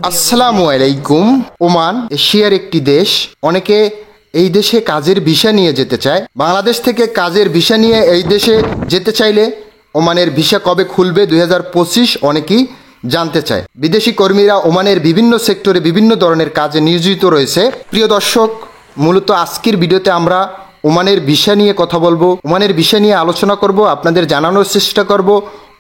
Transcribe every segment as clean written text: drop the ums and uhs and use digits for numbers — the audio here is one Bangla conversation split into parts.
আসসালামু আলাইকুম। ওমান এশিয়ার একটি দেশ। অনেকে এই দেশে কাজের ভিসা নিয়ে যেতে চায়। বাংলাদেশ থেকে কাজের ভিসা নিয়ে এই দেশে যেতে চাইলে ওমানের ভিসা কবে খুলবে 2025 অনেকেই জানতে চায়। বিদেশি কর্মীরা ওমানের বিভিন্ন সেক্টরে বিভিন্ন ধরনের কাজে নিয়োজিত রয়েছে। প্রিয় দর্শক, মূলত আজকের ভিডিওতে আমরা ওমানের ভিসা নিয়ে কথা বলবো, ওমানের ভিসা নিয়ে আলোচনা করব, আপনাদের জানানোর চেষ্টা করব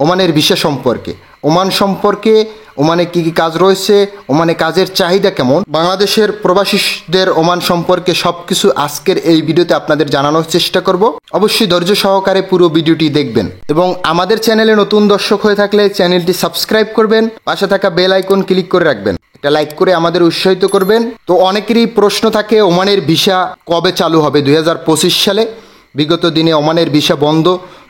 ওমানের ভিসা সম্পর্কে, ওমান সম্পর্কে, ওমানে কি কি কাজ রয়েছে, ওমানে কাজের চাহিদা কেমন, বাংলাদেশের প্রবাসীদের ওমান সম্পর্কে সবকিছু আজকের এই ভিডিওতে আপনাদের জানানোর চেষ্টা করব। অবশ্যই ধৈর্য সহকারে পুরো ভিডিওটি দেখবেন এবং আমাদের চ্যানেলে নতুন দর্শক হয়ে থাকলে চ্যানেলটি সাবস্ক্রাইব করবেন, পাশে থাকা বেল আইকন ক্লিক করে রাখবেন, এটা লাইক করে আমাদের উৎসাহিত করবেন। তো অনেকেরই প্রশ্ন থাকে ওমানের ভিসা কবে চালু হবে 2025 সালে। বিগত দিনে ওমানের ভিসা বন্ধ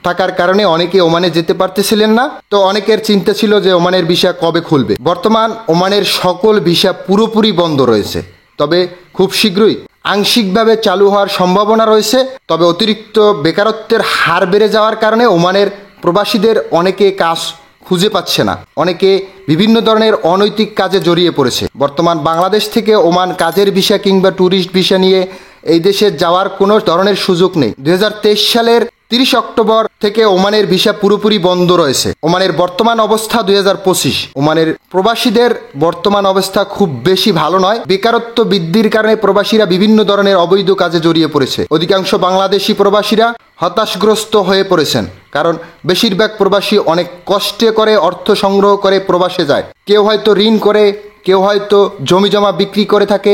থাকার কারণে অনেকে ওমানে যেতে পারতেছিলেন না। তো অনেকের চিন্তা ছিল যে ওমানের ভিসা কবে খুলবে। বর্তমান ওমানের সকল ভিসা পুরোপুরি বন্ধ রয়েছে, তবে খুব শীঘ্রই আংশিকভাবে চালু হওয়ার সম্ভাবনা রয়েছে। তবে অতিরিক্ত বেকারত্বের হার বেড়ে যাওয়ার কারণে ওমানের প্রবাসীদের অনেকে কাজ খুঁজে পাচ্ছে না, অনেকে বিভিন্ন ধরনের অনৈতিক কাজে জড়িয়ে পড়েছে। বর্তমান বাংলাদেশ থেকে ওমান কাজের ভিসা কিংবা ট্যুরিস্ট ভিসা নিয়ে এই দেশে যাওয়ার কোনো ধরনের সুযোগ নেই। 2023 সালের 30 অক্টোবর থেকে ওমানের ভিসা পুরোপুরি বন্ধ রয়েছে। ওমানের বর্তমান অবস্থা 2025। ওমানের প্রবাসীদের বর্তমান অবস্থা খুব বেশি ভালো নয়। বেকারত্ব বৃদ্ধির কারণে প্রবাসীরা বিভিন্ন ধরনের অবৈধ কাজে জড়িয়ে পড়েছে। অধিকাংশ বাংলাদেশি প্রবাসীরা হতাশগ্রস্ত হয়ে পড়েছেন, কারণ বেশিরভাগ প্রবাসী অনেক কষ্টে করে অর্থ সংগ্রহ করে প্রবাসে যায়। কেউ হয়তো ঋণ করে, কেউ হয়তো জমি জমা বিক্রি করে থাকে।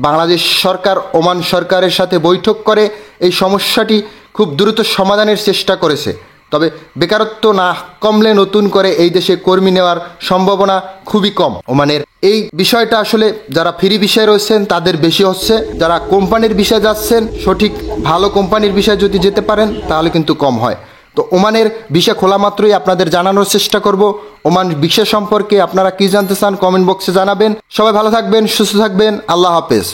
বাংলাদেশ সরকার ওমান সরকারের সাথে বৈঠক করে এই সমস্যাটি খুব দ্রুত সমাধানের চেষ্টা করেছে। তবে বেকারত্ব না কমলে নতুন করে এই দেশে কর্মী নেওয়ার সম্ভাবনা খুবই কম। ওমানের এই বিষয়টা আসলে যারা ফ্রি ভিসায় রয়েছেন তাদের বেশি হচ্ছে, যারা কোম্পানির ভিসায় যাচ্ছেন সঠিক ভালো কোম্পানির ভিসায় যদি যেতে পারেন তাহলে কিন্তু কম হয়। তো ওমানের ভিসা খোলা মাত্রই আপনাদের জানানোর চেষ্টা করব। ওমান ভিসা সম্পর্কে আপনারা কি জানতে চান কমেন্ট বক্সে জানাবেন। সবাই ভালো থাকবেন, সুস্থ থাকবেন, আল্লাহ হাফেজ।